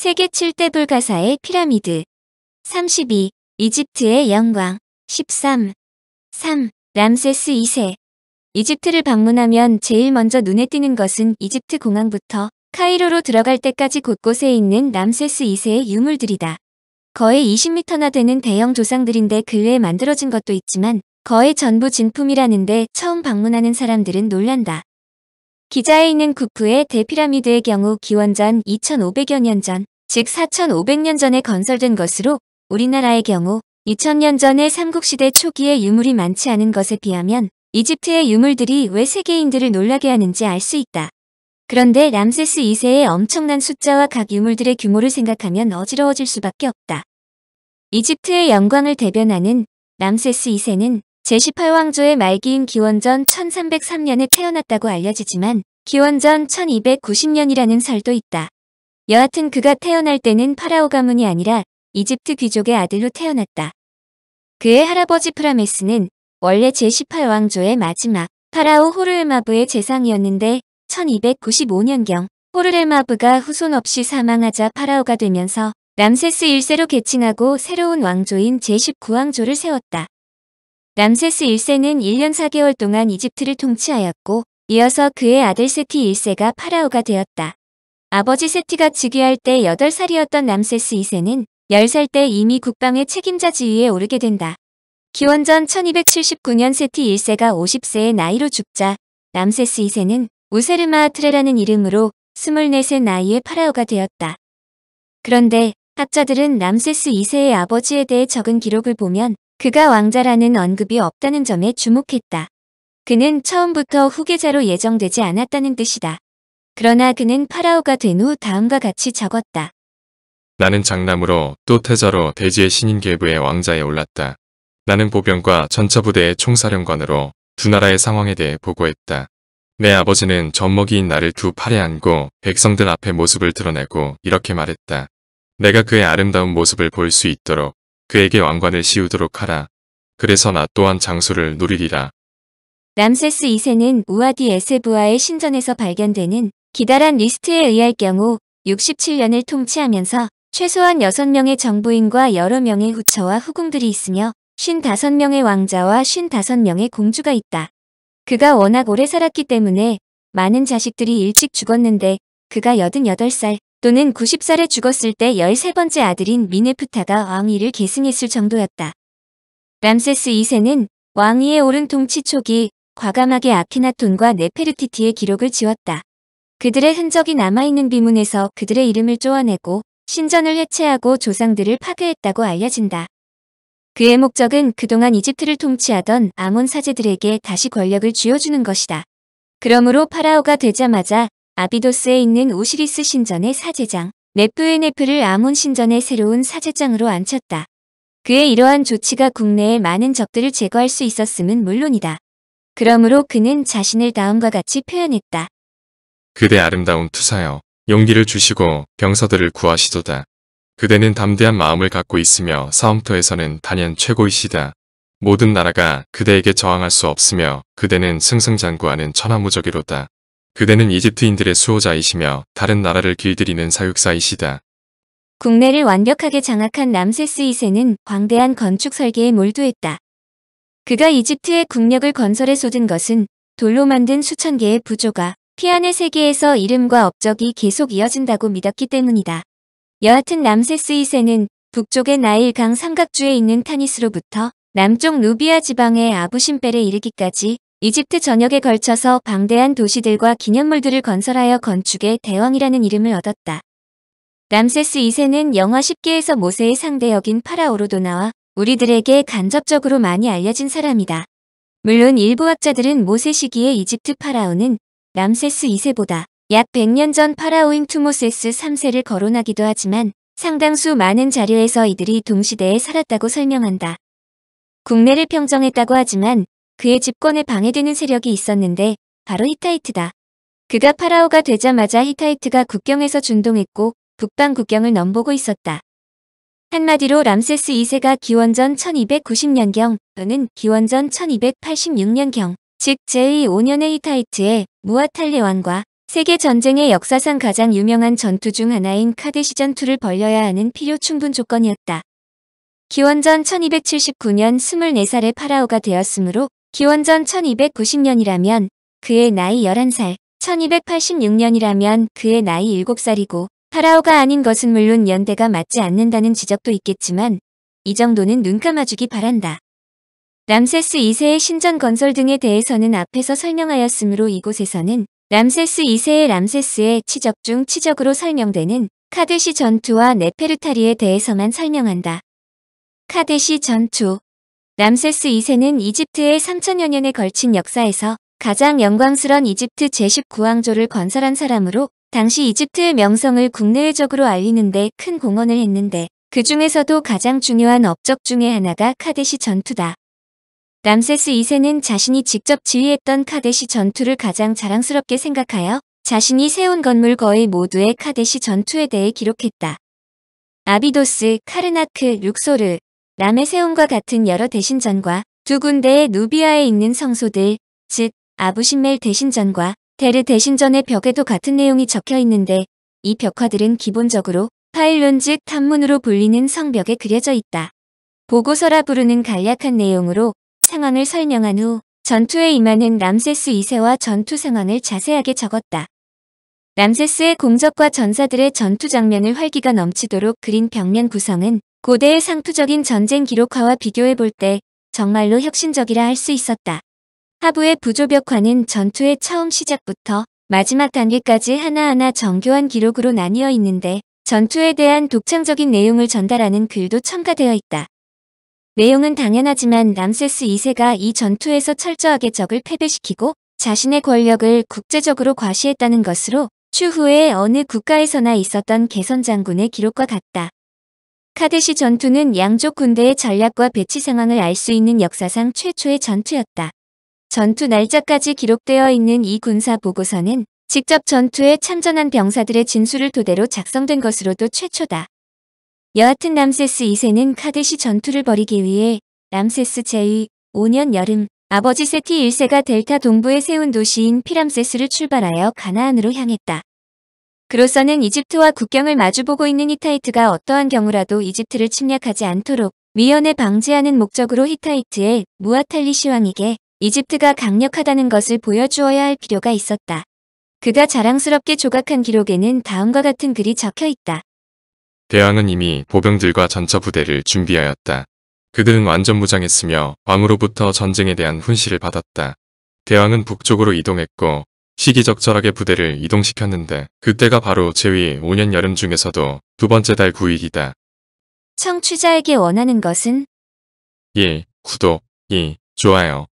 세계 7대 불가사의 피라미드. 32. 이집트의 영광. 13. 3. 람세스 2세. 이집트를 방문하면 제일 먼저 눈에 띄는 것은 이집트 공항부터 카이로로 들어갈 때까지 곳곳에 있는 람세스 2세의 유물들이다. 거의 20m나 되는 대형 조상들인데 근래에 만들어진 것도 있지만 거의 전부 진품이라는데 처음 방문하는 사람들은 놀란다. 기자에 있는 쿠프의 대피라미드의 경우 기원전 2500여 년 전, 즉 4500년 전에 건설된 것으로 우리나라의 경우 2000년 전의 삼국시대 초기의 유물이 많지 않은 것에 비하면 이집트의 유물들이 왜 세계인들을 놀라게 하는지 알 수 있다. 그런데 람세스 2세의 엄청난 숫자와 각 유물들의 규모를 생각하면 어지러워질 수밖에 없다. 이집트의 영광을 대변하는 람세스 2세는 제18왕조의 말기인 기원전 1303년에 태어났다고 알려지지만 기원전 1290년이라는 설도 있다. 여하튼 그가 태어날 때는 파라오 가문이 아니라 이집트 귀족의 아들로 태어났다. 그의 할아버지 프라메스는 원래 제18왕조의 마지막 파라오 호르엠아브의 재상이었는데 1295년경 호르엠아브가 후손 없이 사망하자 파라오가 되면서 람세스 1세로 계칭하고 새로운 왕조인 제19왕조를 세웠다. 람세스 1세는 1년 4개월 동안 이집트를 통치하였고 이어서 그의 아들 세티 1세가 파라오가 되었다. 아버지 세티가 즉위할 때 8살이었던 람세스 2세는 10살 때 이미 국방의 책임자 지위에 오르게 된다. 기원전 1279년 세티 1세가 50세의 나이로 죽자 람세스 2세는 우세르마아트레라는 이름으로 24세 나이에 파라오가 되었다. 그런데 학자들은 람세스 2세의 아버지에 대해 적은 기록을 보면 그가 왕자라는 언급이 없다는 점에 주목했다. 그는 처음부터 후계자로 예정되지 않았다는 뜻이다. 그러나 그는 파라오가 된 후 다음과 같이 적었다. 나는 장남으로 또 태자로 대지의 신인 계부의 왕자에 올랐다. 나는 보병과 전차부대의 총사령관으로 두 나라의 상황에 대해 보고했다. 내 아버지는 젖먹이인 나를 두 팔에 안고 백성들 앞에 모습을 드러내고 이렇게 말했다. 내가 그의 아름다운 모습을 볼 수 있도록 그에게 왕관을 씌우도록 하라. 그래서 나 또한 장수를 누리리라. 람세스 2세는 우아디 에세부아의 신전에서 발견되는 기다란 리스트에 의할 경우 67년을 통치하면서 최소한 6명의 정부인과 여러 명의 후처와 후궁들이 있으며 55명의 왕자와 55명의 공주가 있다. 그가 워낙 오래 살았기 때문에 많은 자식들이 일찍 죽었는데 그가 88살 또는 90살에 죽었을 때 13번째 아들인 미네프타가 왕위를 계승했을 정도였다. 람세스 2세는 왕위에 오른 통치 초기 과감하게 아키나톤과 네페르티티의 기록을 지웠다. 그들의 흔적이 남아있는 비문에서 그들의 이름을 쪼아내고 신전을 해체하고 조상들을 파괴했다고 알려진다. 그의 목적은 그동안 이집트를 통치하던 아몬 사제들에게 다시 권력을 쥐어주는 것이다. 그러므로 파라오가 되자마자 아비도스에 있는 오시리스 신전의 사제장 네프에네프를 아몬 신전의 새로운 사제장으로 앉혔다. 그의 이러한 조치가 국내의 많은 적들을 제거할 수 있었음은 물론이다. 그러므로 그는 자신을 다음과 같이 표현했다. 그대 아름다운 투사여, 용기를 주시고 병서들을 구하시도다. 그대는 담대한 마음을 갖고 있으며 싸움터에서는 단연 최고이시다. 모든 나라가 그대에게 저항할 수 없으며 그대는 승승장구하는 천하무적이로다. 그대는 이집트인들의 수호자이시며 다른 나라를 길들이는 사육사이시다. 국내를 완벽하게 장악한 람세스 2세는 광대한 건축 설계에 몰두했다. 그가 이집트의 국력을 건설에 쏟은 것은 돌로 만든 수천 개의 부조가 피안의 세계에서 이름과 업적이 계속 이어진다고 믿었기 때문이다. 여하튼 람세스 2세는 북쪽의 나일강 삼각주에 있는 타니스로부터 남쪽 누비아 지방의 아부신벨에 이르기까지 이집트 전역에 걸쳐서 방대한 도시들과 기념물들을 건설하여 건축의 대왕이라는 이름을 얻었다. 람세스 2세는 영화 10개에서 모세의 상대역인 파라오로도 나와 우리들에게 간접적으로 많이 알려진 사람이다. 물론 일부 학자들은 모세 시기의 이집트 파라오는 람세스 2세보다 약 100년 전 파라오인 투모세스 3세를 거론하기도 하지만 상당수 많은 자료에서 이들이 동시대에 살았다고 설명한다. 국내를 평정했다고 하지만 그의 집권에 방해되는 세력이 있었는데 바로 히타이트다. 그가 파라오가 되자마자 히타이트가 국경에서 준동했고 북방 국경을 넘보고 있었다. 한마디로 람세스 2세가 기원전 1290년경 또는 기원전 1286년경 즉 제2 5년의 히타이트의 무아탈레 왕과 세계 전쟁의 역사상 가장 유명한 전투 중 하나인 카데시 전투를 벌여야 하는 필요 충분 조건이었다. 기원전 1279년 24살의 파라오가 되었으므로 기원전 1290년이라면 그의 나이 11살, 1286년이라면 그의 나이 7살이고 파라오가 아닌 것은 물론 연대가 맞지 않는다는 지적도 있겠지만 이 정도는 눈 감아주기 바란다. 람세스 2세의 신전 건설 등에 대해서는 앞에서 설명하였으므로 이곳에서는 람세스 2세의 람세스의 치적 중 치적으로 설명되는 카데시 전투와 네페르타리에 대해서만 설명한다. 카데시 전투. 람세스 2세는 이집트의 3000여 년에 걸친 역사에서 가장 영광스런 이집트 제19왕조를 건설한 사람으로 당시 이집트의 명성을 국내외적으로 알리는 데 큰 공헌을 했는데 그 중에서도 가장 중요한 업적 중의 하나가 카데시 전투다. 람세스 2세는 자신이 직접 지휘했던 카데시 전투를 가장 자랑스럽게 생각하여 자신이 세운 건물 거의 모두의 카데시 전투에 대해 기록했다. 아비도스, 카르나크, 룩소르, 라메세온과 같은 여러 대신전과 두 군데의 누비아에 있는 성소들, 즉 아부신멜 대신전과 데르 대신전의 벽에도 같은 내용이 적혀 있는데 이 벽화들은 기본적으로 파일론 즉 탐문으로 불리는 성벽에 그려져 있다. 보고서라 부르는 간략한 내용으로 상황을 설명한 후 전투에 임하는 람세스 2세와 전투 상황을 자세하게 적었다. 람세스의 공적과 전사들의 전투 장면을 활기가 넘치도록 그린 벽면 구성은 고대의 상투적인 전쟁 기록화와 비교해 볼 때 정말로 혁신적이라 할 수 있었다. 하부의 부조벽화는 전투의 처음 시작부터 마지막 단계까지 하나하나 정교한 기록으로 나뉘어 있는데 전투에 대한 독창적인 내용을 전달하는 글도 첨가되어 있다. 내용은 당연하지만 람세스 2세가 이 전투에서 철저하게 적을 패배시키고 자신의 권력을 국제적으로 과시했다는 것으로 추후에 어느 국가에서나 있었던 개선 장군의 기록과 같다. 카데시 전투는 양쪽 군대의 전략과 배치 상황을 알 수 있는 역사상 최초의 전투였다. 전투 날짜까지 기록되어 있는 이 군사 보고서는 직접 전투에 참전한 병사들의 진술을 토대로 작성된 것으로도 최초다. 여하튼 람세스 2세는 카데시 전투를 벌이기 위해 람세스 제5년 여름 아버지 세티 1세가 델타 동부에 세운 도시인 피람세스를 출발하여 가나안으로 향했다. 그로서는 이집트와 국경을 마주보고 있는 히타이트가 어떠한 경우라도 이집트를 침략하지 않도록 위헌에 방지하는 목적으로 히타이트의 무아탈리시 왕에게 이집트가 강력하다는 것을 보여주어야 할 필요가 있었다. 그가 자랑스럽게 조각한 기록에는 다음과 같은 글이 적혀 있다. 대왕은 이미 보병들과 전차 부대를 준비하였다. 그들은 완전 무장했으며 왕으로부터 전쟁에 대한 훈시를 받았다. 대왕은 북쪽으로 이동했고 시기적절하게 부대를 이동시켰는데 그때가 바로 제위 5년 여름 중에서도 두 번째 달 9일이다. 청취자에게 원하는 것은 1. 구독 2. 좋아요